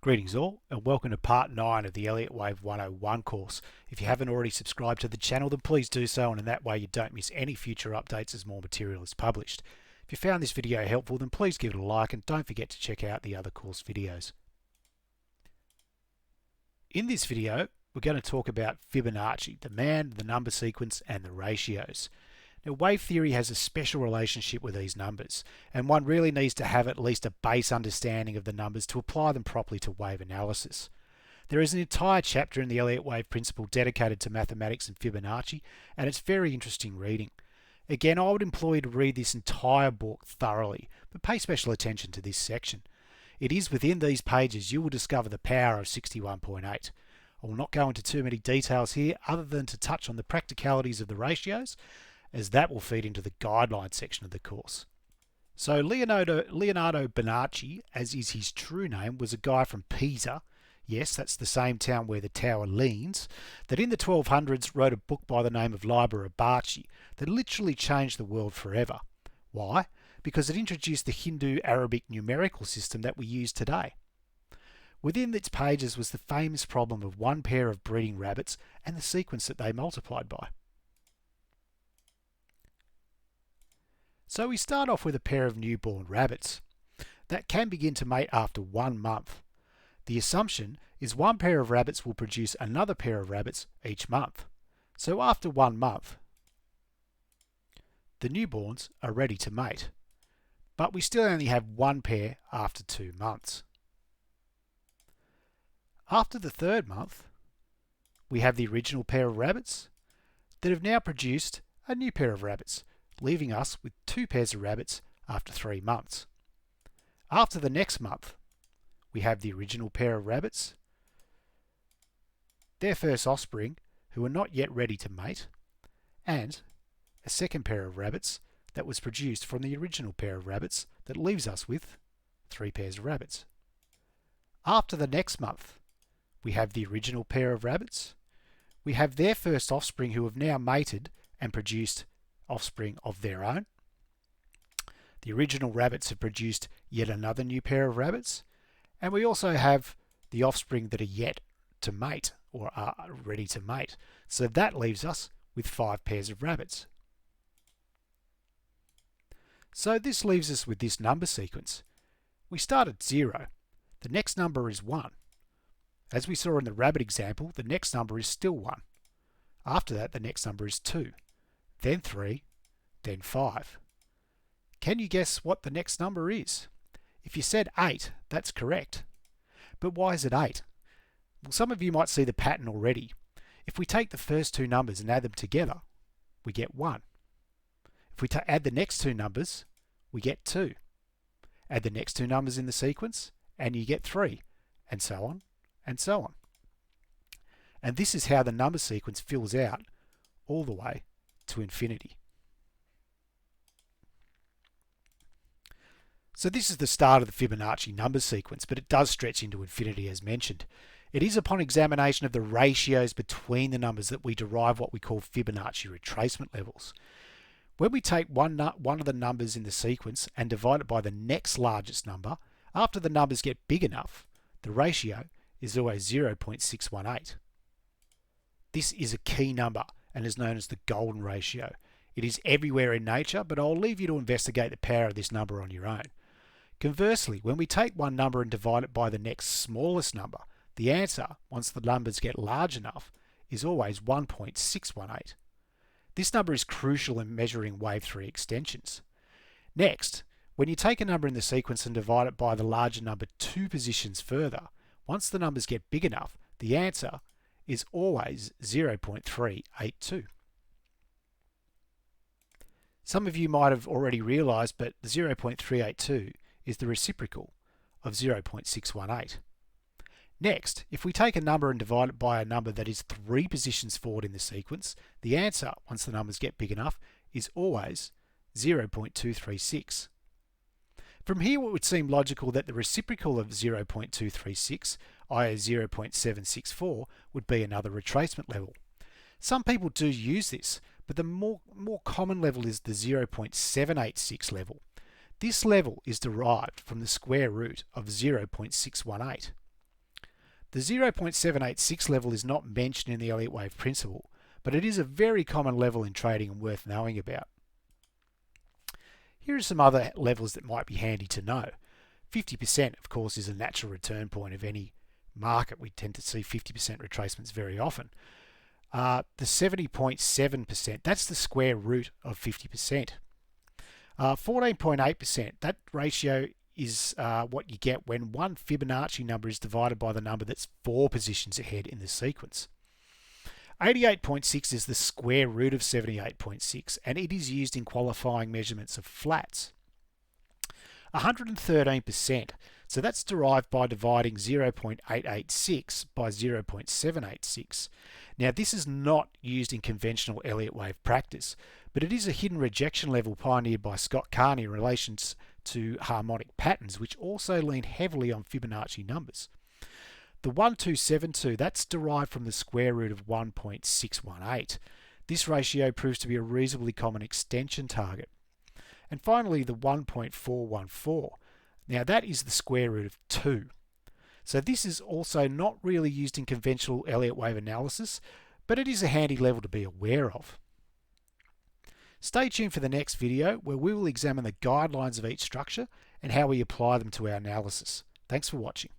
Greetings all, and welcome to part 9 of the Elliott Wave 101 course. If you haven't already subscribed to the channel, then please do so, and in that way you don't miss any future updates as more material is published. If you found this video helpful, then please give it a like, and don't forget to check out the other course videos. In this video, we're going to talk about Fibonacci, the man, the number sequence, and the ratios. Now, wave theory has a special relationship with these numbers, and one really needs to have at least a base understanding of the numbers to apply them properly to wave analysis. There is an entire chapter in the Elliott wave principle dedicated to mathematics and Fibonacci, and it's very interesting reading. Again, I would implore you to read this entire book thoroughly, but pay special attention to this section. It is within these pages you will discover the power of 61.8. I will not go into too many details here other than to touch on the practicalities of the ratios, as that will feed into the guideline section of the course. So Leonardo Bonacci, as is his true name, was a guy from Pisa, yes, that's the same town where the tower leans, that in the 1200s wrote a book by the name of Liber Abaci that literally changed the world forever. Why? Because it introduced the Hindu-Arabic numerical system that we use today. Within its pages was the famous problem of one pair of breeding rabbits and the sequence that they multiplied by. So we start off with a pair of newborn rabbits that can begin to mate after 1 month. The assumption is one pair of rabbits will produce another pair of rabbits each month. So after 1 month, the newborns are ready to mate. But we still only have one pair after 2 months. After the 3rd month, we have the original pair of rabbits that have now produced a new pair of rabbits, leaving us with 2 pairs of rabbits after 3 months. After the next month, we have the original pair of rabbits, their first offspring who are not yet ready to mate, and a second pair of rabbits that was produced from the original pair of rabbits that leaves us with 3 pairs of rabbits. After the next month, we have the original pair of rabbits, we have their first offspring who have now mated and produced offspring of their own. The original rabbits have produced yet another new pair of rabbits, and we also have the offspring that are yet to mate or are ready to mate. So that leaves us with 5 pairs of rabbits. So this leaves us with this number sequence. We start at 0. The next number is 1. As we saw in the rabbit example, the next number is still 1. After that, the next number is 2. Then 3, then 5. Can you guess what the next number is? If you said 8, that's correct. But why is it 8? Well, some of you might see the pattern already. If we take the first 2 numbers and add them together, we get 1. If we add the next 2 numbers, we get 2. Add the next 2 numbers in the sequence, and you get 3, and so on, and so on. And this is how the number sequence fills out all the way to infinity. So this is the start of the Fibonacci number sequence, but it does stretch into infinity as mentioned. It is upon examination of the ratios between the numbers that we derive what we call Fibonacci retracement levels. When we take one of the numbers in the sequence and divide it by the next largest number, after the numbers get big enough, the ratio is always 0.618. This is a key number and is known as the golden ratio. It is everywhere in nature, but I'll leave you to investigate the power of this number on your own. Conversely, when we take one number and divide it by the next smallest number, the answer, once the numbers get large enough, is always 1.618. This number is crucial in measuring wave 3 extensions. Next, when you take a number in the sequence and divide it by the larger number 2 positions further, once the numbers get big enough, the answer is always 0.382. Some of you might have already realised, but 0.382 is the reciprocal of 0.618. Next, if we take a number and divide it by a number that is 3 positions forward in the sequence, the answer, once the numbers get big enough, is always 0.236. From here, it would seem logical that the reciprocal of 0.236, i.e. 0.764, would be another retracement level. Some people do use this, but the more common level is the 0.786 level. This level is derived from the square root of 0.618. The 0.786 level is not mentioned in the Elliott wave principle, but it is a very common level in trading and worth knowing about. Here are some other levels that might be handy to know. 50%, of course, is a natural return point of any market. We tend to see 50% retracements very often. The 70.7%, that's the square root of 50%. 14.8%, that ratio is what you get when one Fibonacci number is divided by the number that's 4 positions ahead in the sequence. 88.6 is the square root of 78.6, and it is used in qualifying measurements of flats. 113%, so that's derived by dividing 0.886 by 0.786. Now this is not used in conventional Elliott wave practice, but it is a hidden rejection level pioneered by Scott Carney in relation to harmonic patterns, which also lean heavily on Fibonacci numbers. The 1272, that's derived from the square root of 1.618. This ratio proves to be a reasonably common extension target. And finally, the 1.414. Now that is the square root of 2. So this is also not really used in conventional Elliott wave analysis, but it is a handy level to be aware of. Stay tuned for the next video where we will examine the guidelines of each structure and how we apply them to our analysis. Thanks for watching.